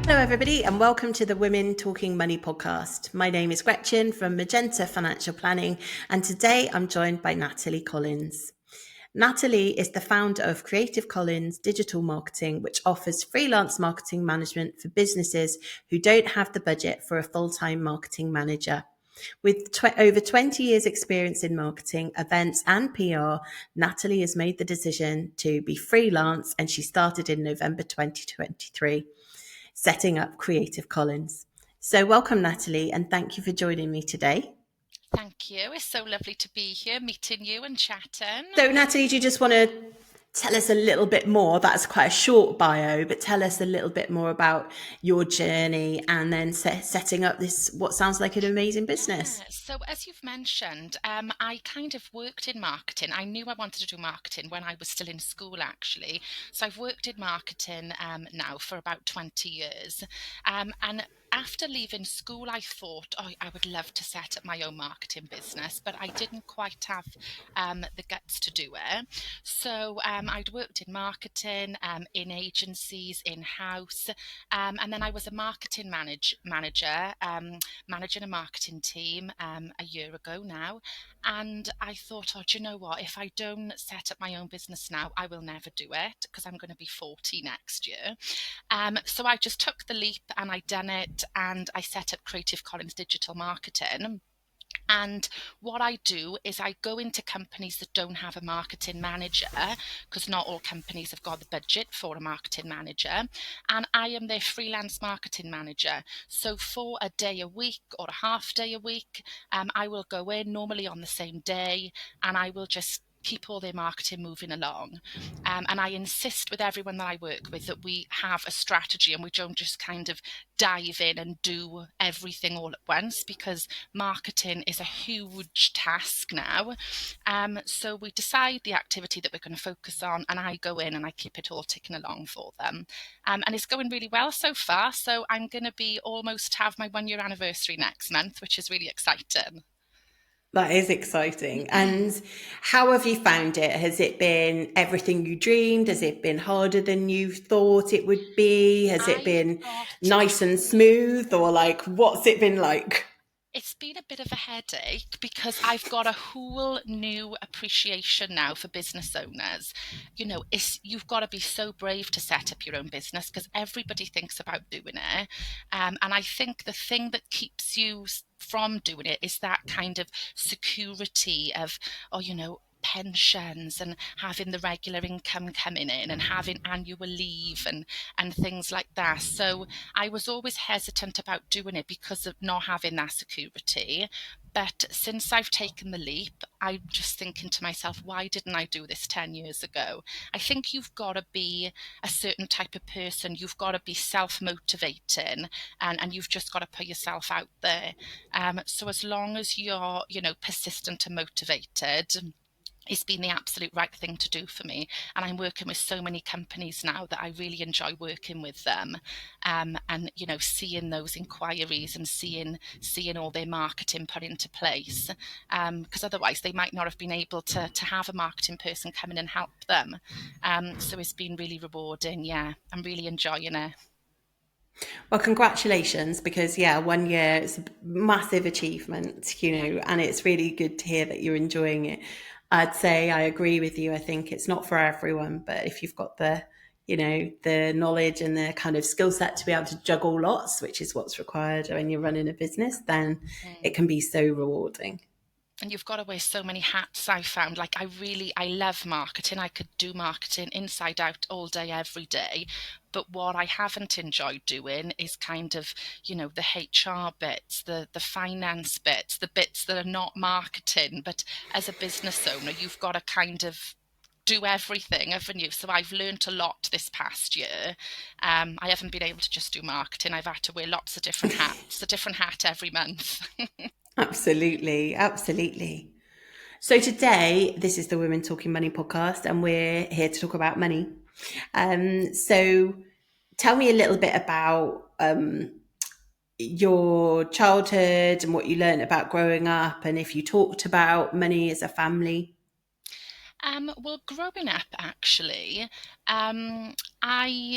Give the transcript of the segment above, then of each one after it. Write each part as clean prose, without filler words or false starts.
Hello, everybody, and welcome to the Women Talking Money podcast. My name is Gretchen from Magenta Financial Planning, and today I'm joined by Natalie Collins. Natalie is the founder of Creative Collins Digital Marketing, which offers freelance marketing management for businesses who don't have the budget for a full-time marketing manager. With over 20 years experience in marketing, events and PR, Natalie has made the decision to be freelance, and she started in November 2023. Setting up Creative Collins. So welcome, Natalie, and thank you for joining me today. Thank you. It's so lovely to be here, meeting you and chatting. So Natalie, do you just want to tell us a little bit more? That's quite a short bio, but tell us a little bit more about your journey and then setting up this, what sounds like an amazing business. Yeah. So as you've mentioned, I kind of worked in marketing. I knew I wanted to do marketing when I was still in school, actually. So I've worked in marketing now for about 20 years. And after leaving school, I thought, oh, I would love to set up my own marketing business, but I didn't quite have the guts to do it. So I'd worked in marketing, in agencies, in-house, and then I was a marketing manager, managing a marketing team a year ago now. And I thought, oh, do you know what? If I don't set up my own business now, I will never do it because I'm going to be 40 next year. So I just took the leap and I done it, and I set up Creative Collins Digital Marketing. And what I do is I go into companies that don't have a marketing manager, because not all companies have got the budget for a marketing manager. And I am their freelance marketing manager. So for a day a week or a half day a week, I will go in normally on the same day, and I will just keep all their marketing moving along. And I insist with everyone that I work with that we have a strategy and we don't just kind of dive in and do everything all at once, because marketing is a huge task now. So we decide the activity that we're going to focus on, and I go in and I keep it all ticking along for them. And it's going really well so far. So I'm going to be almost have my 1 year anniversary next month, which is really exciting. That is exciting. And how have you found it? Has it been everything you dreamed? Has it been harder than you thought it would be? Has it I've been got nice and smooth, or like, what's it been like? It's been a bit of a headache because I've got a whole new appreciation now for business owners. You've got to be so brave to set up your own business because everybody thinks about doing it. And I think the thing that keeps you from doing it is that kind of security of, oh, pensions and having the regular income coming in and having annual leave and things like that. So I was always hesitant about doing it because of not having that security. But since I've taken the leap, I'm just thinking to myself, why didn't I do this 10 years ago? I think you've got to be a certain type of person. You've got to be self-motivating, and you've just got to put yourself out there. So as long as you're, persistent and motivated, it's been the absolute right thing to do for me. And I'm working with so many companies now that I really enjoy working with them. And seeing those inquiries and seeing all their marketing put into place. Because otherwise they might not have been able to have a marketing person come in and help them. So it's been really rewarding. Yeah, I'm really enjoying it. Well, congratulations, because 1 year is a massive achievement, and it's really good to hear that you're enjoying it. I'd say I agree with you. I think it's not for everyone, but if you've got the knowledge and the kind of skill set to be able to juggle lots, which is what's required when you're running a business, then it can be so rewarding. And you've got to wear so many hats. I found, like, I love marketing. I could do marketing inside out all day every day, but what I haven't enjoyed doing is kind of, the HR bits, the finance bits, the bits that are not marketing. But as a business owner, you've got to kind of do everything, haven't you? So I've learned a lot this past year. I haven't been able to just do marketing. I've had to wear lots of different hats, a different hat every month. Absolutely, absolutely. So today, this is the Women Talking Money podcast, and we're here to talk about money. So tell me a little bit about your childhood and what you learned about growing up, and if you talked about money as a family. Well, growing up, actually, I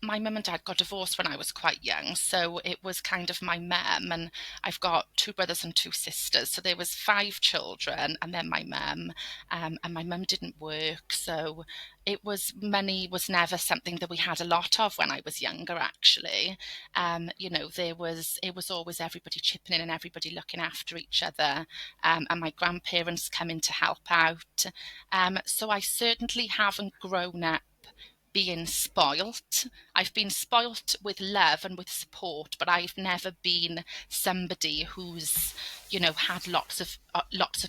my mum and dad got divorced when I was quite young, so it was kind of my mum, and I've got two brothers and two sisters, so there was five children, and then my mum, and my mum didn't work, so money was never something that we had a lot of when I was younger, actually. It was always everybody chipping in and everybody looking after each other, and my grandparents coming to help out. So I certainly haven't grown up being spoilt. I've been spoilt with love and with support, but I've never been somebody who's, had lots of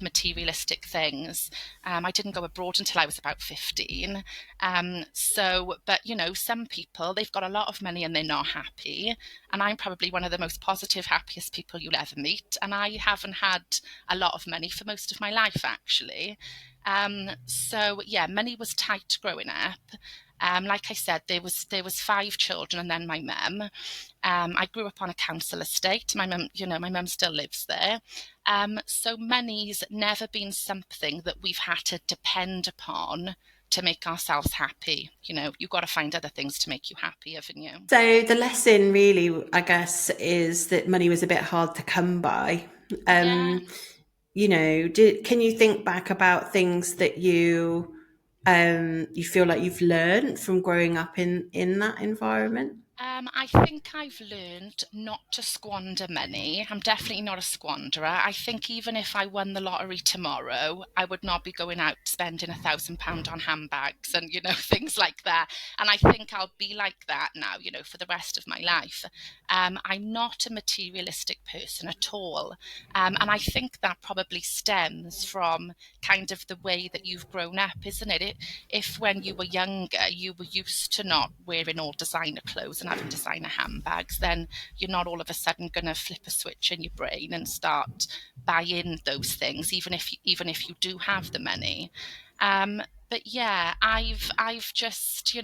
materialistic things. I didn't go abroad until I was about 15. But some people, they've got a lot of money and they're not happy. And I'm probably one of the most positive, happiest people you'll ever meet. And I haven't had a lot of money for most of my life, actually. So yeah, money was tight growing up. Like I said, there was five children and then my mum. I grew up on a council estate. My mum still lives there. So money's never been something that we've had to depend upon to make ourselves happy. You've got to find other things to make you happy, haven't you? So the lesson really, I guess, is that money was a bit hard to come by. Yeah. Can you think back about things that you feel like you've learned from growing up in that environment? I think I've learned not to squander money. I'm definitely not a squanderer. I think even if I won the lottery tomorrow, I would not be going out spending £1,000 on handbags and, things like that. And I think I'll be like that now, for the rest of my life. I'm not a materialistic person at all. And I think that probably stems from kind of the way that you've grown up, isn't it? If when you were younger, you were used to not wearing all designer clothes and having designer handbags, then you're not all of a sudden going to flip a switch in your brain and start buying those things, even if you do have the money. But yeah, I've just,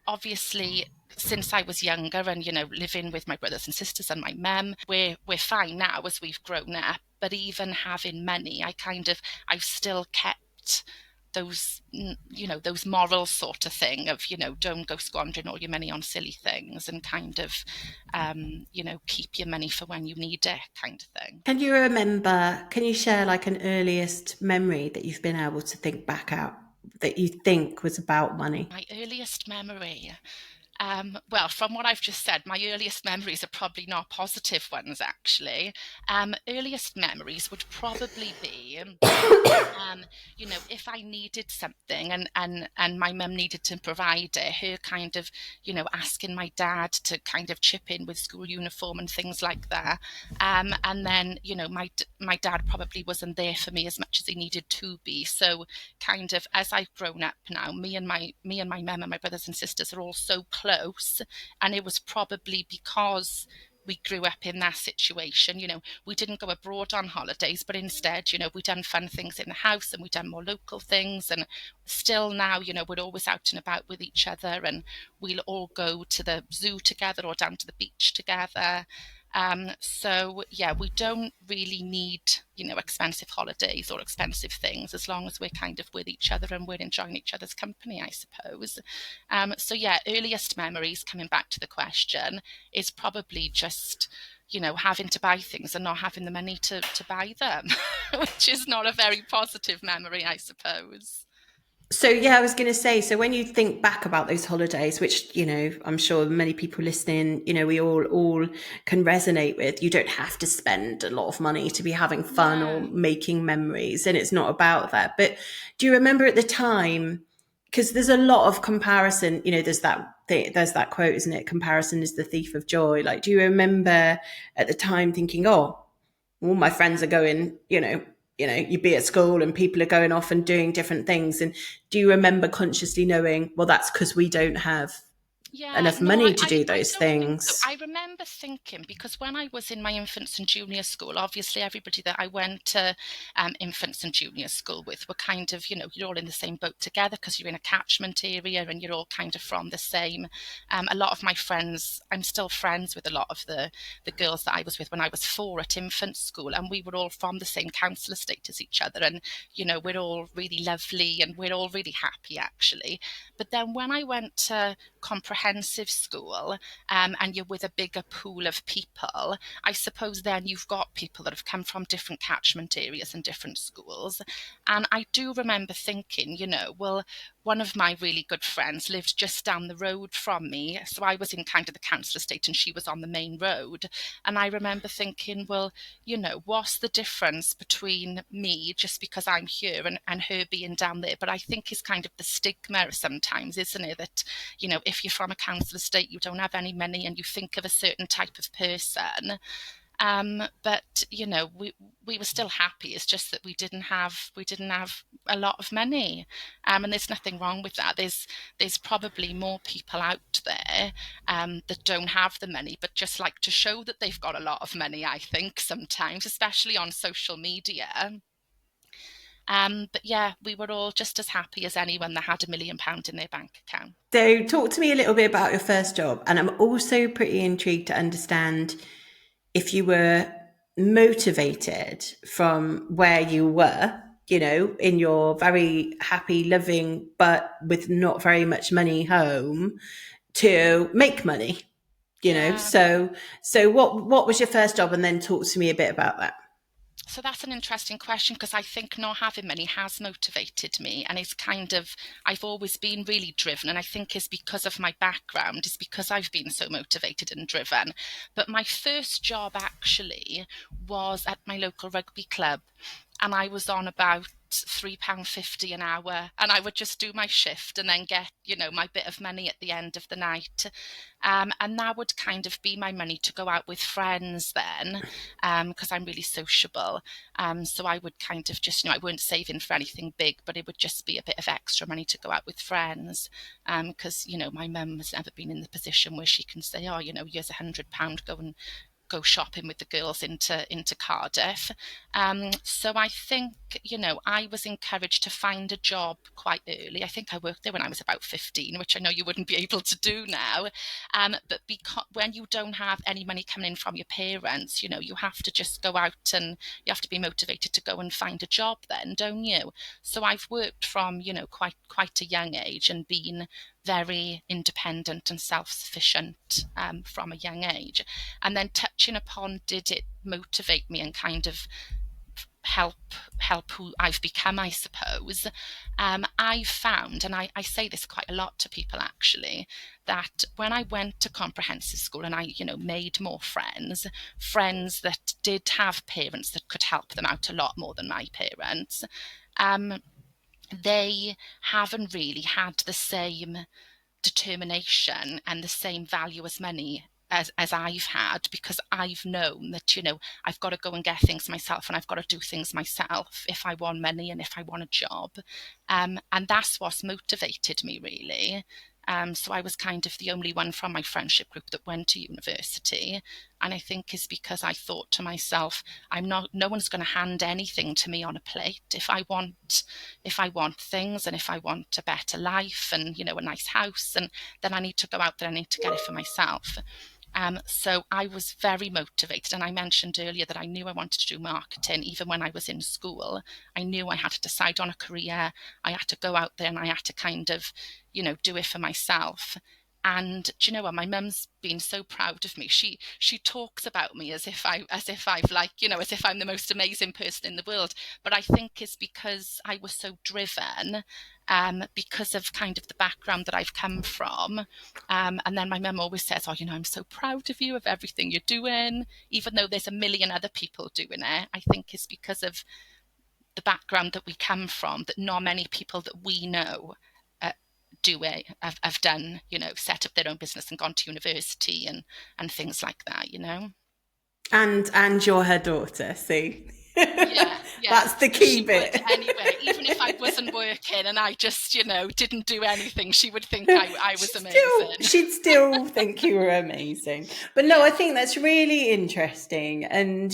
obviously since I was younger and, living with my brothers and sisters and my mum, we're fine now as we've grown up. But even having money, I've still kept those moral sort of thing of, don't go squandering all your money on silly things, and kind of, keep your money for when you need it, kind of thing. Can you share like an earliest memory that you've been able to think back out that you think was about money? My earliest memory. Well, from what I've just said, my earliest memories are probably not positive ones, actually. Earliest memories would probably be, if I needed something and my mum needed to provide it, her kind of, asking my dad to kind of chip in with school uniform and things like that. And then, my dad probably wasn't there for me as much as he needed to be. So kind of as I've grown up now, me and my mum and my brothers and sisters are all so close. And it was probably because we grew up in that situation. We didn't go abroad on holidays, but instead, we done fun things in the house and we done more local things. And still now, we're always out and about with each other, and we'll all go to the zoo together or down to the beach together. So yeah, we don't really need, expensive holidays or expensive things, as long as we're kind of with each other and we're enjoying each other's company, I suppose. So yeah, earliest memories, coming back to the question, is probably just, having to buy things and not having the money to buy them, which is not a very positive memory, I suppose. So yeah, I was going to say, so when you think back about those holidays, which, I'm sure many people listening, we all can resonate with, you don't have to spend a lot of money to be having fun or Yeah. making memories. And it's not about that. But do you remember at the time, because there's a lot of comparison, there's that quote, isn't it? Comparison is the thief of joy. Like, do you remember at the time thinking, oh, all my friends are going, you'd be at school and people are going off and doing different things. And do you remember consciously knowing, well, that's because we don't have Yeah, enough no, money to do I those don't think so. things? I remember thinking, because when I was in my infants and junior school, obviously everybody that I went to infants and junior school with were kind of, you're all in the same boat together because you're in a catchment area and you're all kind of from the same. A lot of my friends, I'm still friends with a lot of the girls that I was with when I was 4 at infant school, and we were all from the same council estate as each other. And, we're all really lovely and we're all really happy, actually. But then when I went to comprehensive comprehensive school, and you're with a bigger pool of people, I suppose then you've got people that have come from different catchment areas and different schools. And I do remember thinking, well, one of my really good friends lived just down the road from me. So I was in kind of the council estate and she was on the main road. And I remember thinking, well, what's the difference between me just because I'm here and her being down there? But I think it's kind of the stigma sometimes, isn't it? That, if you're from a council estate, you don't have any money and you think of a certain type of person. But we were still happy. It's just that we didn't have a lot of money, and there's nothing wrong with that. There's probably more people out there that don't have the money, but just like to show that they've got a lot of money. I think sometimes, especially on social media. But yeah, we were all just as happy as anyone that had £1 million in their bank account. So talk to me a little bit about your first job. And I'm also pretty intrigued to understand if you were motivated from where you were, in your very happy living, but with not very much money home, to make money, Yeah. So what was your first job? And then talk to me a bit about that. So that's an interesting question, because I think not having money has motivated me, and it's kind of, I've always been really driven, and I think it's because of my background, it's because I've been so motivated and driven. But my first job actually was at my local rugby club, and I was on about £3.50 an hour, and I would just do my shift and then get, my bit of money at the end of the night. And that would kind of be my money to go out with friends then, because I'm really sociable. So I would kind of just, I weren't saving for anything big, but it would just be a bit of extra money to go out with friends. Because, my mum has never been in the position where she can say, oh, here's £100, go shopping with the girls into Cardiff. So I think, I was encouraged to find a job quite early. I think I worked there when I was about 15, which I know you wouldn't be able to do now. But because when you don't have any money coming in from your parents, you have to just go out and you have to be motivated to go and find a job then, don't you? So I've worked from, quite a young age and been very independent and self-sufficient from a young age. And then touching upon, did it motivate me and kind of help who I've become, I suppose. I've found, and I say this quite a lot to people actually, that when I went to comprehensive school and I, made more friends that did have parents that could help them out a lot more than my parents, they haven't really had the same determination and the same value as money as I've had, because I've known that, I've got to go and get things myself and I've got to do things myself if I want money and if I want a job. And that's what's motivated me really. So I was kind of the only one from my friendship group that went to university. And I think it's because I thought to myself, no one's going to hand anything to me on a plate. If I want things and if I want a better life and, a nice house, and then I need to go out there, I need to get it for myself. So I was very motivated, and I mentioned earlier that I knew I wanted to do marketing even when I was in school. I knew I had to decide on a career. I had to go out there and I had to kind of, do it for myself. And do you know what? My mum's been so proud of me. She talks about me as if I'm the most amazing person in the world. But I think it's because I was so driven, because of kind of the background that I've come from. And then my mum always says, oh, I'm so proud of you, of everything you're doing, even though there's a million other people doing it. I think it's because of the background that we come from, that not many people that we know have done, set up their own business and gone to university and things like that, And you're her daughter, see? Yeah. That's the key bit. Anyway, even if I wasn't working and I just, didn't do anything, she would think I was amazing. She'd still think you were amazing. But no, I think that's really interesting. And,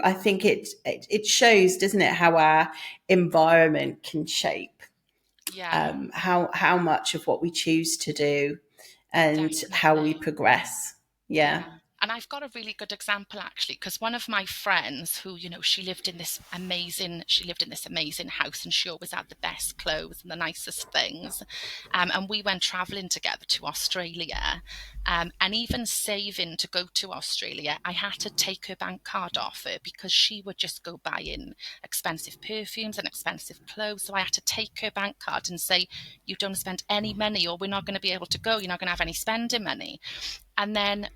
I think it shows, doesn't it, how our environment can shape how much of what we choose to do and how we progress. Yeah. And I've got a really good example actually, because one of my friends who, she lived in this amazing house, and she always had the best clothes and the nicest things. And we went traveling together to Australia. And even saving to go to Australia, I had to take her bank card off her because she would just go buying expensive perfumes and expensive clothes. So I had to take her bank card and say, you don't spend any money or we're not going to be able to go. You're not going to have any spending money. And then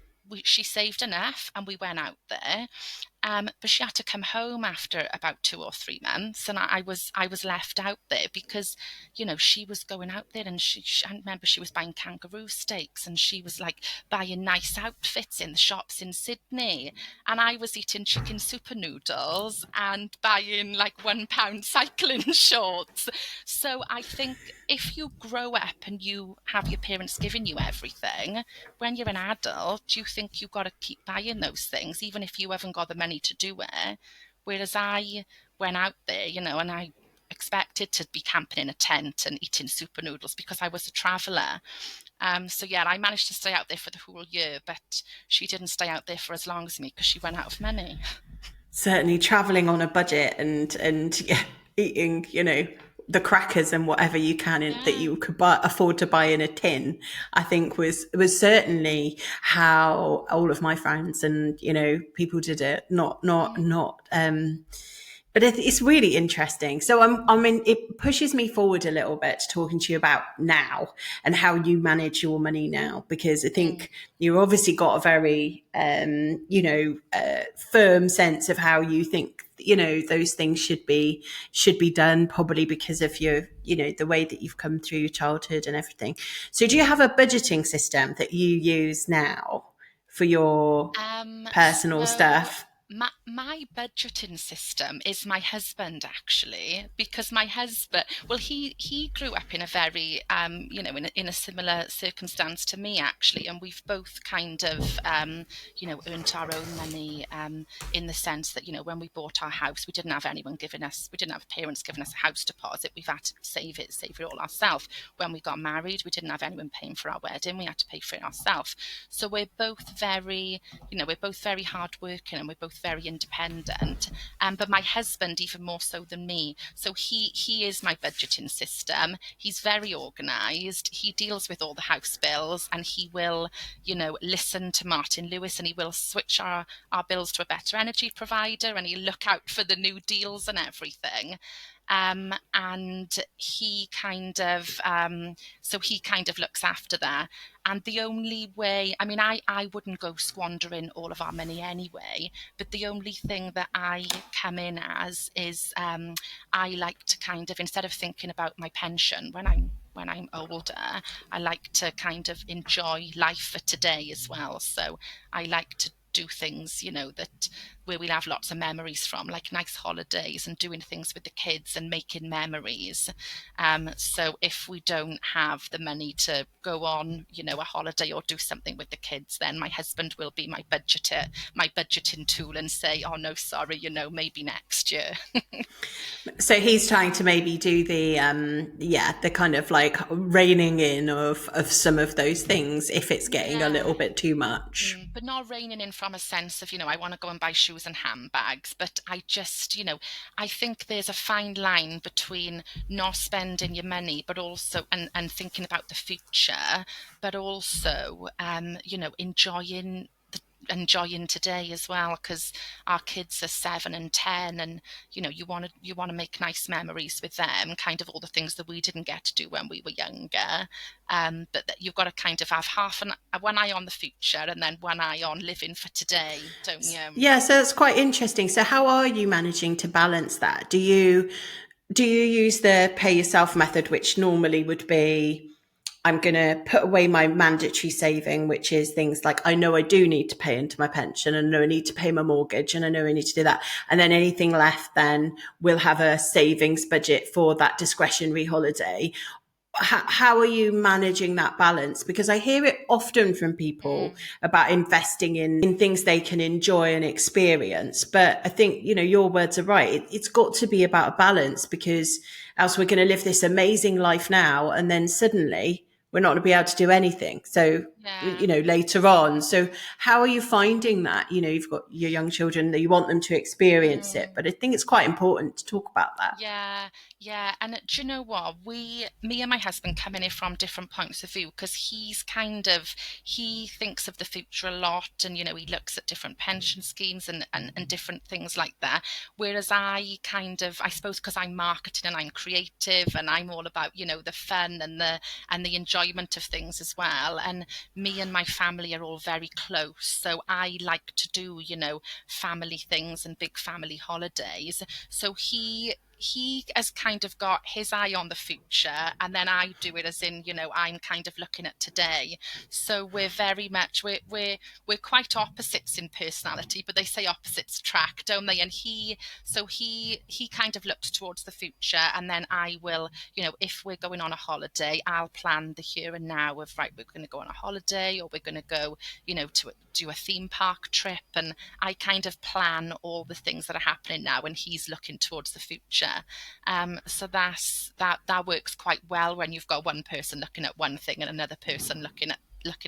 she saved enough and we went out there. But she had to come home after about 2 or 3 months, and I was left out there because, she was going out there, and I remember she was buying kangaroo steaks, and she was like buying nice outfits in the shops in Sydney, and I was eating chicken super noodles and buying like £1 cycling shorts. So I think if you grow up and you have your parents giving you everything, when you're an adult, you think you've got to keep buying those things, even if you haven't got the money to do it. Whereas I went out there, and I expected to be camping in a tent and eating super noodles because I was a traveller. So yeah, I managed to stay out there for the whole year, but she didn't stay out there for as long as me because she ran out of money. Certainly traveling on a budget and yeah, eating, the crackers and whatever you can that Yeah. you could afford to buy in a tin, I think was certainly how all of my friends and, people did it. But it's really interesting. So I mean, it pushes me forward a little bit talking to you about now and how you manage your money now, because I think you've obviously got a very, firm sense of how you think, those things should be done, probably because of your, the way that you've come through your childhood and everything. So do you have a budgeting system that you use now for your personal So stuff? my budgeting system is my husband actually, because my husband, well, he grew up in a very in a similar circumstance to me actually, and we've both kind of earned our own money, in the sense that when we bought our house, we didn't have parents giving us a house deposit. We've had to save it all ourselves. When we got married, we didn't have anyone paying for our wedding. We had to pay for it ourselves. So we're both very hardworking, and we're both very independent. But my husband, even more so than me. So he is my budgeting system. He's very organised. He deals with all the house bills, and he will, listen to Martin Lewis, and he will switch our bills to a better energy provider, and he'll look out for the new deals and everything. And he kind of looks after that. And the only way, I mean, I wouldn't go squandering all of our money anyway, but the only thing that I come in as is, I like to kind of, instead of thinking about my pension when I'm older, I like to kind of enjoy life for today as well. So I like to do things, that where we'll have lots of memories from, like nice holidays and doing things with the kids and making memories. So if we don't have the money to go on, a holiday or do something with the kids, then my husband will be my budgeting tool and say, oh no, sorry, maybe next year. So he's trying to maybe do the kind of like reining in of some of those things if it's getting a little Yeah. bit too much. But not reining in from a sense of, I want to go and buy shoes and handbags. But I just, I think there's a fine line between not spending your money, but also, and thinking about the future, but also, enjoying today as well, because our kids are 7 and 10, and you want to make nice memories with them, kind of all the things that we didn't get to do when we were younger. But that you've got to kind of have one eye on the future and then one eye on living for today, don't you? Yeah, so that's quite interesting. So how are you managing to balance that? Do you use the pay yourself method, which normally would be, I'm going to put away my mandatory saving, which is things like, I know I do need to pay into my pension, and I know I need to pay my mortgage, and I know I need to do that. And then anything left, then we'll have a savings budget for that discretionary holiday. How are you managing that balance? Because I hear it often from people about investing in things they can enjoy and experience. But I think, your words are right. It's got to be about a balance, because else we're going to live this amazing life now, and then suddenly we're not going to be able to do anything. So Yeah. later on. So how are you finding that? You've got your young children that you want them to experience it, Mm. but I think it's quite important to talk about that. Yeah, yeah. And do you know what? Me and my husband come in it from different points of view because he thinks of the future a lot and, he looks at different pension schemes and different things like that. Whereas I suppose because I'm marketing and I'm creative and I'm all about, the fun and the enjoyment of things as well. And me and my family are all very close. So I like to do, family things and big family holidays. So he has kind of got his eye on the future, and then I do it as in, I'm kind of looking at today. So we're very much we're quite opposites in personality, but they say opposites attract, don't they? And he kind of looks towards the future, and then I will, if we're going on a holiday, I'll plan the here and now of, right, we're going to go on a holiday, or we're going to go, to do a theme park trip, and I kind of plan all the things that are happening now, and he's looking towards the future. So that works quite well when you've got one person looking at one thing and another person looking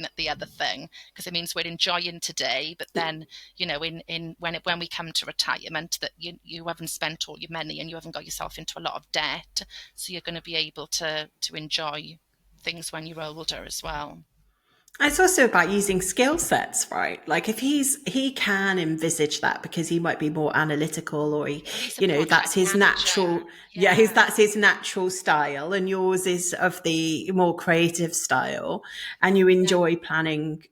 at the other thing, because it means we're enjoying today, but then, in when we come to retirement, that you haven't spent all your money and you haven't got yourself into a lot of debt, so you're going to be able to enjoy things when you're older as well. It's also about using skill sets, right? Like if he can envisage that because he might be more analytical, or Well, he's a that's project his manager. natural, yeah, Yeah, that's his natural style, and yours is of the more creative style, and you yeah, enjoy planning,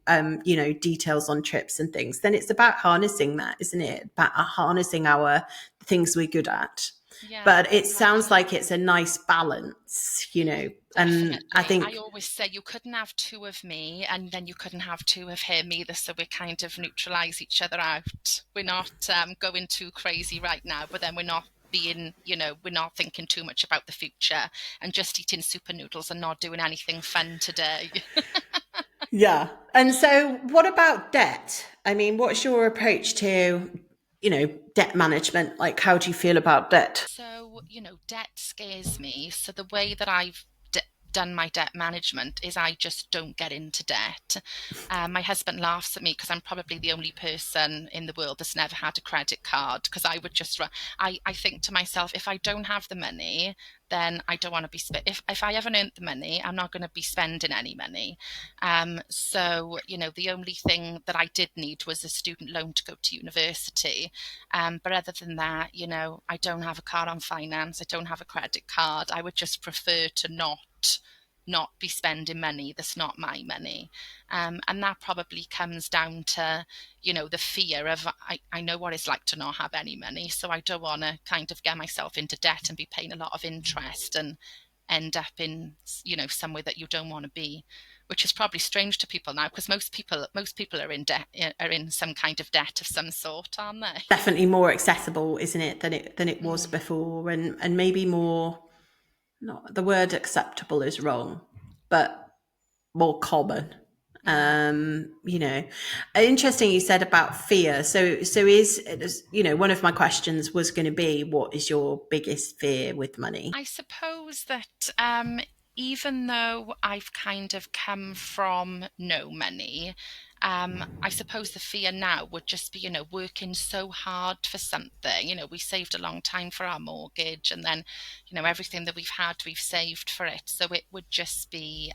details on trips and things. Then it's about harnessing that, isn't it? About harnessing our things we're good at. yeah, But it sounds like definitely. it's a nice balance, and I Definitely. I think always say you couldn't have two of me and then you couldn't have two of him either. So we kind of neutralize each other out. We're not going too crazy right now, but then we're not being, we're not thinking too much about the future and just eating super noodles and not doing anything fun today. yeah. And so what about debt? I mean, what's your approach to, debt management? Like, how do you feel about debt? So, debt scares me. So the way that I've done my debt management is I just don't get into debt. My husband laughs at me because I'm probably the only person in the world that's never had a credit card, because I would just, I think to myself, if I don't have the money, then I don't want to be if I haven't earned the money, I'm not going to be spending any money. So, the only thing that I did need was a student loan to go to university. But other than that, I don't have a car on finance. I don't have a credit card. I would just prefer to not be spending money that's not my money. And that probably comes down to, the fear of, I know what it's like to not have any money. So I don't want to kind of get myself into debt and be paying a lot of interest and end up in, somewhere that you don't want to be, which is probably strange to people now, because most people are in debt, are in some kind of debt of some sort, aren't they? Definitely more accessible, isn't it, than it was Mm, before, and maybe more. Not the word acceptable is wrong, but more common. yeah. Interesting you said about fear. So one of my questions was going to be, what is your biggest fear with money? I suppose that even though I've kind of come from no money, I suppose the fear now would just be, working so hard for something. We saved a long time for our mortgage, and then, everything that we've had, we've saved for it. So it would just be,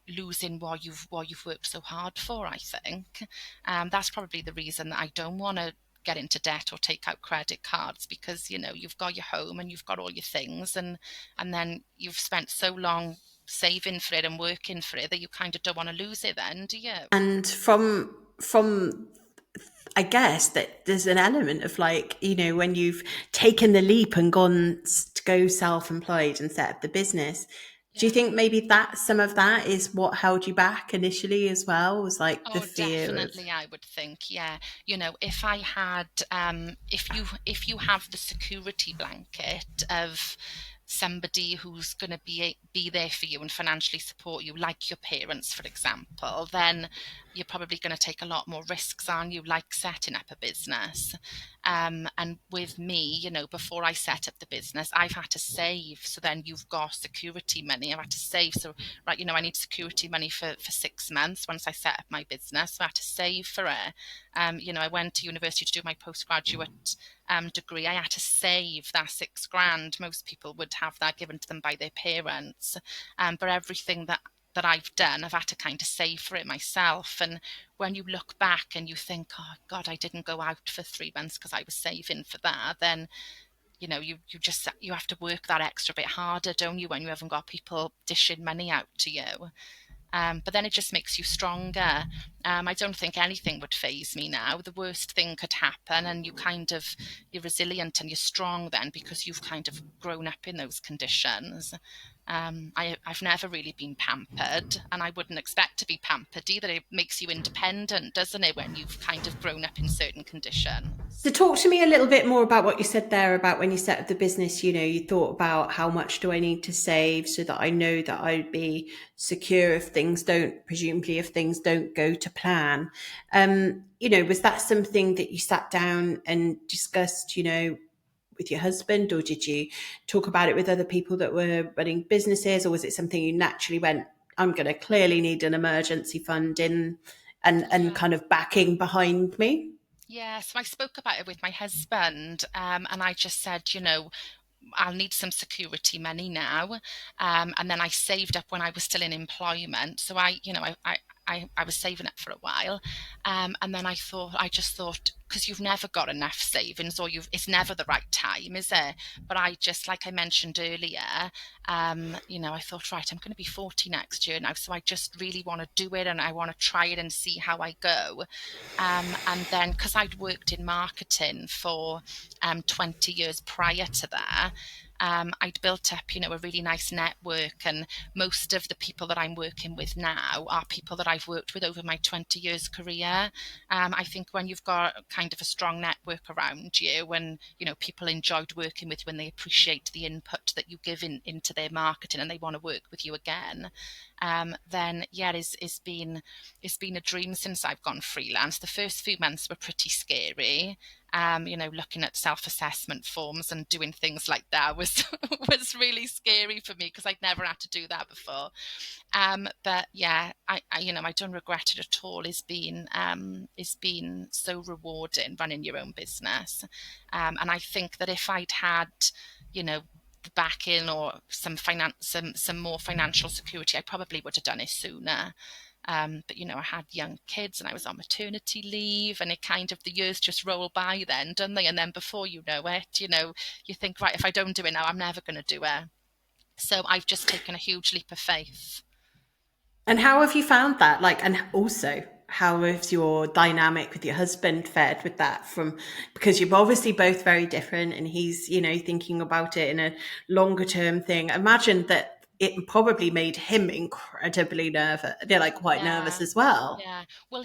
losing what you've worked so hard for, I think. That's probably the reason that I don't want to get into debt or take out credit cards, because you've got your home and you've got all your things, and then you've spent so long saving for it and working for it that you kind of don't want to lose it then, do you? And from I guess that there's an element of, like, when you've taken the leap and gone to go self-employed and set up the business, do you Yeah. think maybe that some of that is what held you back initially as well, was like the Oh, fear of. definitely, I would think, yeah. If I had, if you have the security blanket of somebody who's going to be there for you and financially support you, like your parents, for example, then you're probably going to take a lot more risks on you, like setting up a business. And with me, before I set up the business, I've had to save. So then you've got security money. I've had to save. So, right, I need security money for 6 months once I set up my business. So I had to save for it. I went to university to do my postgraduate degree. I had to save that 6 grand. Most people would have that given to them by their parents. But everything that I've done, I've had to kind of save for it myself. And when you look back and you think, oh God, I didn't go out for 3 months because I was saving for that, then you have to work that extra bit harder, don't you, when you haven't got people dishing money out to you. But then it just makes you stronger. I don't think anything would faze me now. The worst thing could happen, and you're resilient and you're strong then because you've kind of grown up in those conditions. I've never really been pampered, and I wouldn't expect to be pampered either. It makes you independent, doesn't it, when you've kind of grown up in certain conditions? So talk to me a little bit more about what you said there about when you set up the business, you thought about how much do I need to save so that I know that I'd be secure if things don't go to plan. Was that something that you sat down and discussed, with your husband, or did you talk about it with other people that were running businesses, or was it something you naturally went, I'm going to clearly need an emergency fund and Yeah. kind of backing behind me? Yeah, so I spoke about it with my husband, and I just said, I'll need some security money now. And then I saved up when I was still in employment. So I was saving up for a while. And then I just thought, because you've never got enough savings, or it's never the right time, is it? But like I mentioned earlier, I thought, right, I'm going to be 40 next year now. So I just really want to do it, and I want to try it and see how I go. And then, because I'd worked in marketing for 20 years prior to that, I'd built up, a really nice network. And most of the people that I'm working with now are people that I've worked with over my 20 years career. I think when you've got kind of a strong network around you, when, people enjoyed working with you, when they appreciate the input that you give into their marketing and they want to work with you again, then yeah, it's been a dream since I've gone freelance. The first few months were pretty scary. Looking at self-assessment forms and doing things like that was was really scary for me because I'd never had to do that before. But yeah, I don't regret it at all. It's been so rewarding running your own business. And I think that if I'd had, the backing or some more financial security, I probably would have done it sooner. But I had young kids and I was on maternity leave, and the years just roll by then, don't they? And then before you know it, you think, right, if I don't do it now, I'm never going to do it. So I've just taken a huge leap of faith. And how have you found that? And also, how has your dynamic with your husband fared with that? Because you're obviously both very different, and he's, thinking about it in a longer term thing. Imagine that it probably made him incredibly nervous. They're like quite nervous Yeah. as well. Yeah. Well,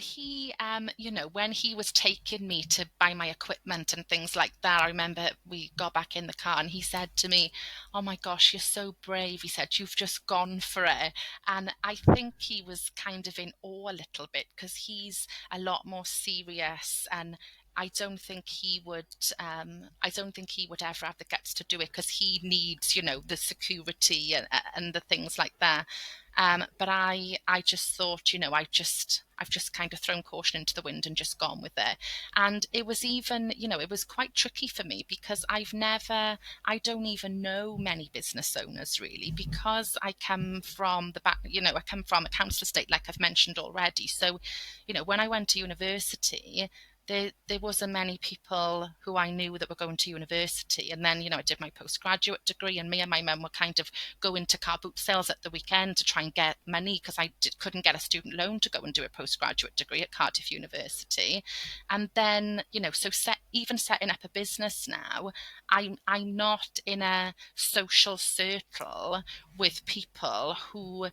when he was taking me to buy my equipment and things like that, I remember we got back in the car and he said to me, "Oh my gosh, you're so brave." He said, "You've just gone for it." And I think he was kind of in awe a little bit because he's a lot more serious, and I don't think he would. I don't think he would ever have the guts to do it because he needs, the security and the things like that. But I just thought, I've just kind of thrown caution into the wind and just gone with it. And it was even, it was quite tricky for me because I don't even know many business owners really, because I come from the back, I come from a council estate, like I've mentioned already. So, when I went to university, there wasn't many people who I knew that were going to university. And then, I did my postgraduate degree, and me and my mum were kind of going to car boot sales at the weekend to try and get money because couldn't get a student loan to go and do a postgraduate degree at Cardiff University. And then, even setting up a business now, I'm not in a social circle with people who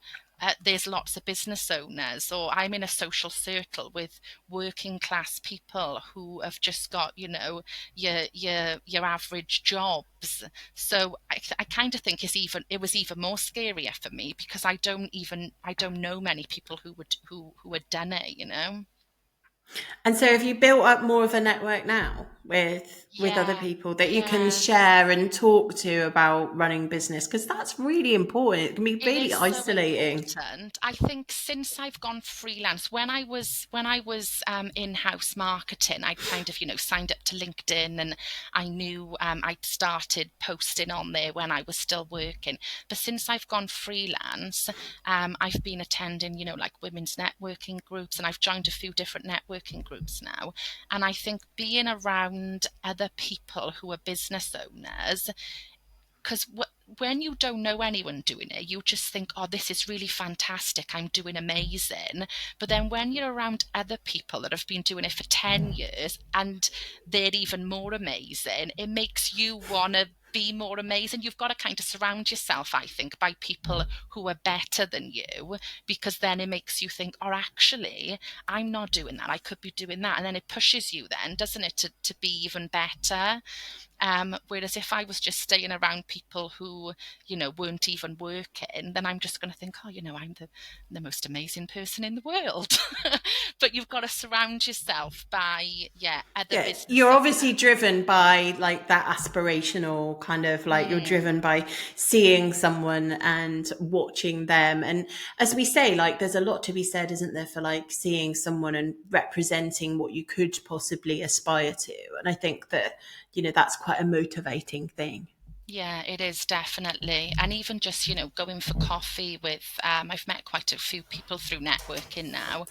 there's lots of business owners, or I'm in a social circle with working class people who have just got, your average jobs. So I kind of think it was even more scarier for me because I don't know many people who had done it. And so have you built up more of a network now with other Yeah, people that you can yeah. share and talk to about running business? Because that's really important. It can be It is really so isolating. important. I think since I've gone freelance, when I was in-house marketing, I'd kind of signed up to LinkedIn, and I knew I'd started posting on there when I was still working. But since I've gone freelance, I've been attending like women's networking groups, and I've joined a few different networking groups now. And I think being around other people who are business owners, because when you don't know anyone doing it, you just think, oh, this is really fantastic. I'm doing amazing. But then when you're around other people that have been doing it for 10 years and they're even more amazing, it makes you want to be more amazing. You've got to kind of surround yourself, I think, by people who are better than you, because then it makes you think, oh, actually, I'm not doing that. I could be doing that. And then it pushes you then, doesn't it, to be even better. Whereas if I was just staying around people who, weren't even working, then I'm just going to think, oh, I'm the most amazing person in the world. But you've got to surround yourself by, other Yeah, business you're obviously owners. driven by like that aspirational kind of like you're Mm, driven by seeing someone and watching them. And as we say, like there's a lot to be said, isn't there, for like seeing someone and representing what you could possibly aspire to. And I think that, that's quite a motivating thing. yeah, it is definitely. And even just, going for coffee with, I've met quite a few people through networking now.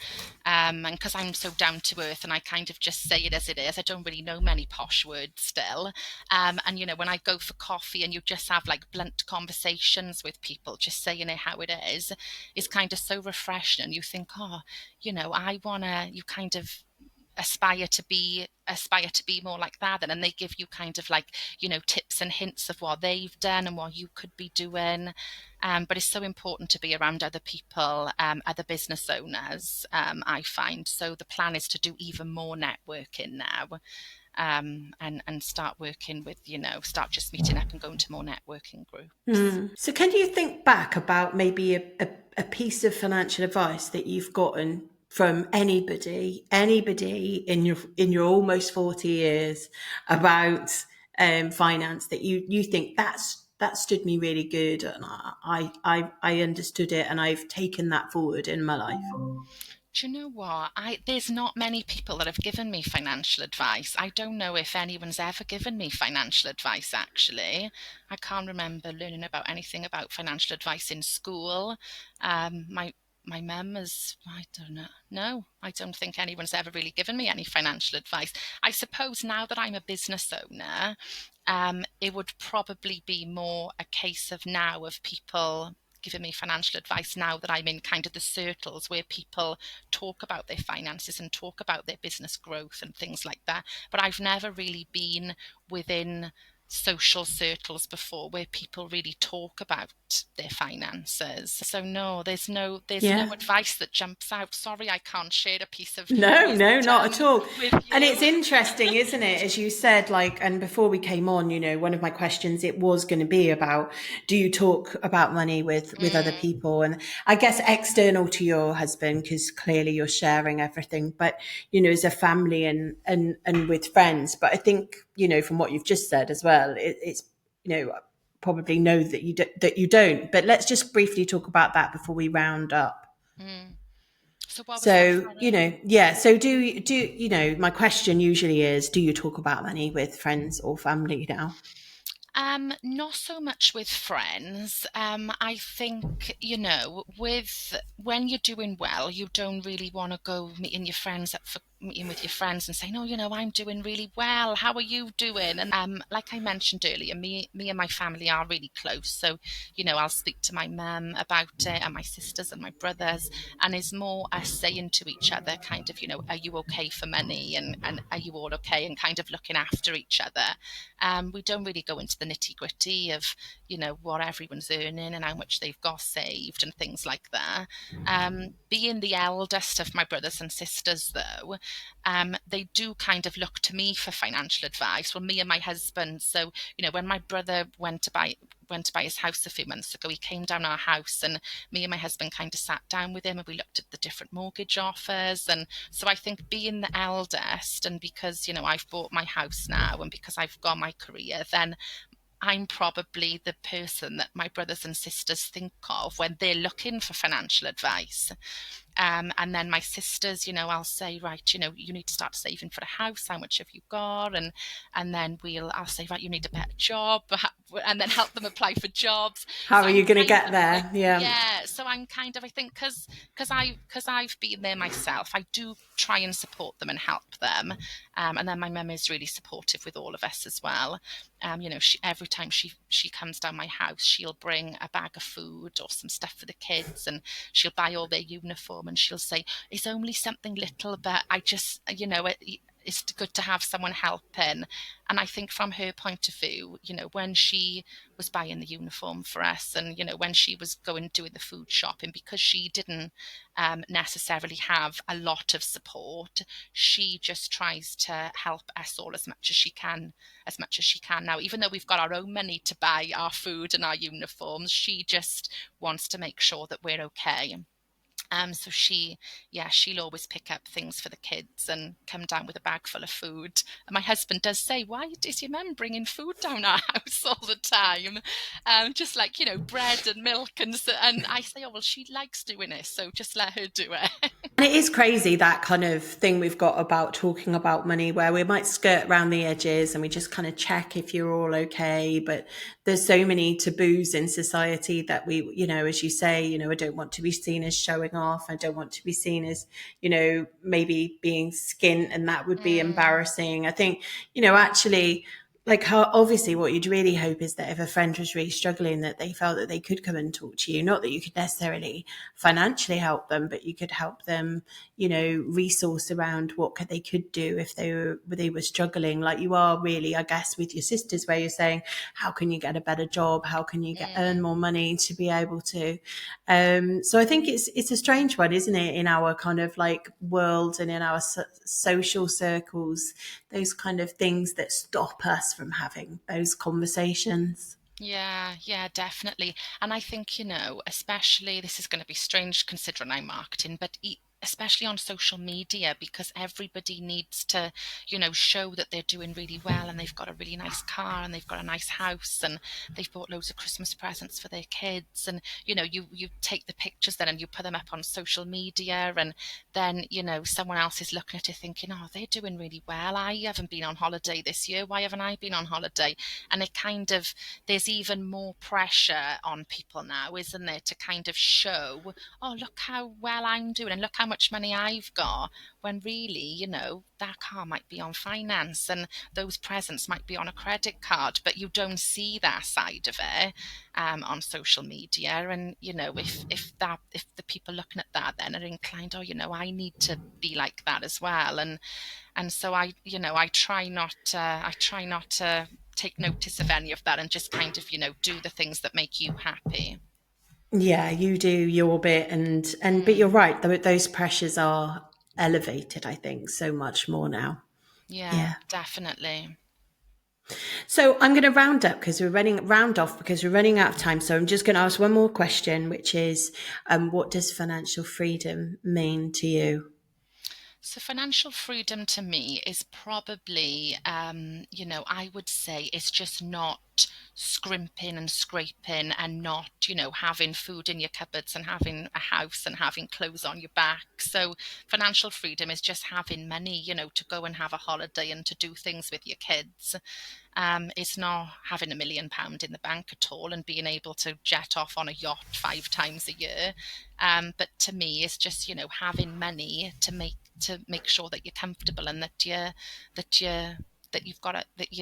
And because I'm so down to earth and I kind of just say it as it is, I don't really know many posh words still. And, when I go for coffee and you just have like blunt conversations with people, just saying it how it is kind of so refreshing. And you think, oh, you kind of aspire to be more like that, and they give you kind of like tips and hints of what they've done and what you could be doing. But it's so important to be around other people, other business owners, I find. So the plan is to do even more networking now, and start working with, start just meeting up and going to more networking groups. So can you think back about maybe a piece of financial advice that you've gotten from anybody in your almost 40 years about finance that you think that stood me really good, and I understood it and I've taken that forward in my life? Do you know what? There's not many people that have given me financial advice. I don't know if anyone's ever given me financial advice, actually. I can't remember learning about anything about financial advice in school. My mum is, I don't know. No, I don't think anyone's ever really given me any financial advice. I suppose now that I'm a business owner, it would probably be more a case of now of people giving me financial advice now that I'm in kind of the circles where people talk about their finances and talk about their business growth and things like that. But I've never really been within social circles before where people really talk about their finances. So no, there's no Yeah. advice that jumps out. Sorry, I can't share a piece of No, no, not at wisdom all. with And it's you. interesting, isn't it? As you said, like, and before we came on, one of my questions, it was going to be about, do you talk about money with other Mm, people? And I guess external to your husband, because clearly you're sharing everything, but, as a family and with friends. But I think, from what you've just said as well, it's, probably know that you don't. But let's just briefly talk about that before we round up. mm. So what was that, So, sorry? yeah. So my question usually is, do you talk about money with friends or family now? Not so much with friends. I think, with when you're doing well, you don't really want to go meeting your friends up for meeting with your friends and saying, "Oh, I'm doing really well. How are you doing?" And like I mentioned earlier, me and my family are really close. So, I'll speak to my mum about it, and my sisters and my brothers, and it's more us saying to each other, kind of, "Are you okay for money?" and "Are you all okay?" and kind of looking after each other. We don't really go into the nitty gritty of, what everyone's earning and how much they've got saved and things like that. Being the eldest of my brothers and sisters, though, they do kind of look to me for financial advice. Well, me and my husband. So, when my brother went to buy his house a few months ago, he came down our house, and me and my husband kind of sat down with him, and we looked at the different mortgage offers. And so I think, being the eldest, and because I've bought my house now, and because I've got my career, then I'm probably the person that my brothers and sisters think of when they're looking for financial advice. And then my sisters, I'll say, right, you need to start saving for a house. How much have you got? And then I'll say, right, you need a better job, and then help them apply for jobs. How So are I'm you going to kind get of like, there? Yeah. yeah. So I'm kind of, I think, because I've been there myself, I do try and support them and help them. And then my mum is really supportive with all of us as well. Every time she comes down my house, she'll bring a bag of food or some stuff for the kids, and she'll buy all their uniform, and she'll say, "It's only something little, but I just, it's good to have someone helping." And I think, from her point of view, when she was buying the uniform for us, and when she was doing the food shopping, because she didn't necessarily have a lot of support, she just tries to help us all as much as she can now. Even though we've got our own money to buy our food and our uniforms, she just wants to make sure that we're okay. So she'll always pick up things for the kids and come down with a bag full of food. And my husband does say, "Why is your mum bringing food down our house all the time? Just like, bread and milk." And I say, "Oh, well, she likes doing it, so just let her do it." And it is crazy, that kind of thing we've got about talking about money, where we might skirt around the edges and we just kind of check if you're all okay. But there's so many taboos in society that we, as you say, I don't want to be seen as showing off. I don't want to be seen as, maybe being skint, and that would be Mm, embarrassing. I think, actually, like, how obviously what you'd really hope is that if a friend was really struggling, that they felt that they could come and talk to you. Not that you could necessarily financially help them, but you could help them, resource around what they could do if they were struggling, like you are really, I guess, with your sisters, where you're saying, how can you get a better job, how can you earn mm. more money to be able to. So I think it's a strange one, isn't it, in our kind of like world and in our social circles, those kind of things that stop us from having those conversations. Yeah, yeah, definitely. And I think, especially, this is going to be strange considering I'm marketing, but especially on social media, because everybody needs to, show that they're doing really well, and they've got a really nice car, and they've got a nice house, and they've bought loads of Christmas presents for their kids. And, you take the pictures then and you put them up on social media, and then, someone else is looking at it thinking, "Oh, they're doing really well. I haven't been on holiday this year. Why haven't I been on holiday?" And it kind of, there's even more pressure on people now, isn't there, to kind of show, "Oh, look how well I'm doing, and look how much money I've got," when really, that car might be on finance, and those presents might be on a credit card, but you don't see that side of it on social media. And if the people looking at that then are inclined, "Oh, I need to be like that as well." And so I try not to take notice of any of that, and just kind of, do the things that make you happy. Yeah, you do your bit, and but you're Mm, right, those pressures are elevated, I think, so much more now. yeah, Yeah. definitely. So I'm going to round off because we're running out of time. So I'm just going to ask one more question, which is, what does financial freedom mean to you? So financial freedom to me is probably, I would say, it's just not not scrimping and scraping and not, having food in your cupboards and having a house and having clothes on your back. So financial freedom is just having money, to go and have a holiday and to do things with your kids. It's not having £1 million in the bank at all and being able to jet off on a yacht 5 times a year. But to me, it's just, having money to make sure that you're comfortable and that you're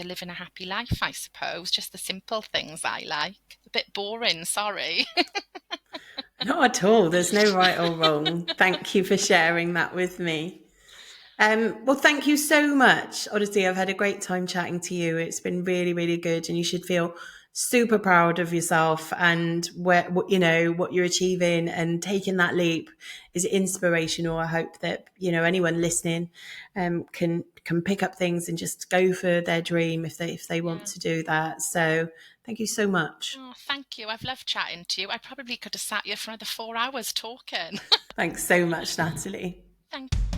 living a happy life, I suppose. Just the simple things I like. A bit boring, sorry. Not at all. There's no right or wrong. Thank you for sharing that with me. Well, thank you so much. Honestly, I've had a great time chatting to you. It's been really, really good, and you should feel super proud of yourself and what you're achieving, and taking that leap is inspirational. I hope that anyone listening can pick up things and just go for their dream if they want to do that. So thank you so much. Oh, thank you. I've loved chatting to you. I probably could have sat here for another 4 hours talking. Thanks so much, Natalie. Thank you.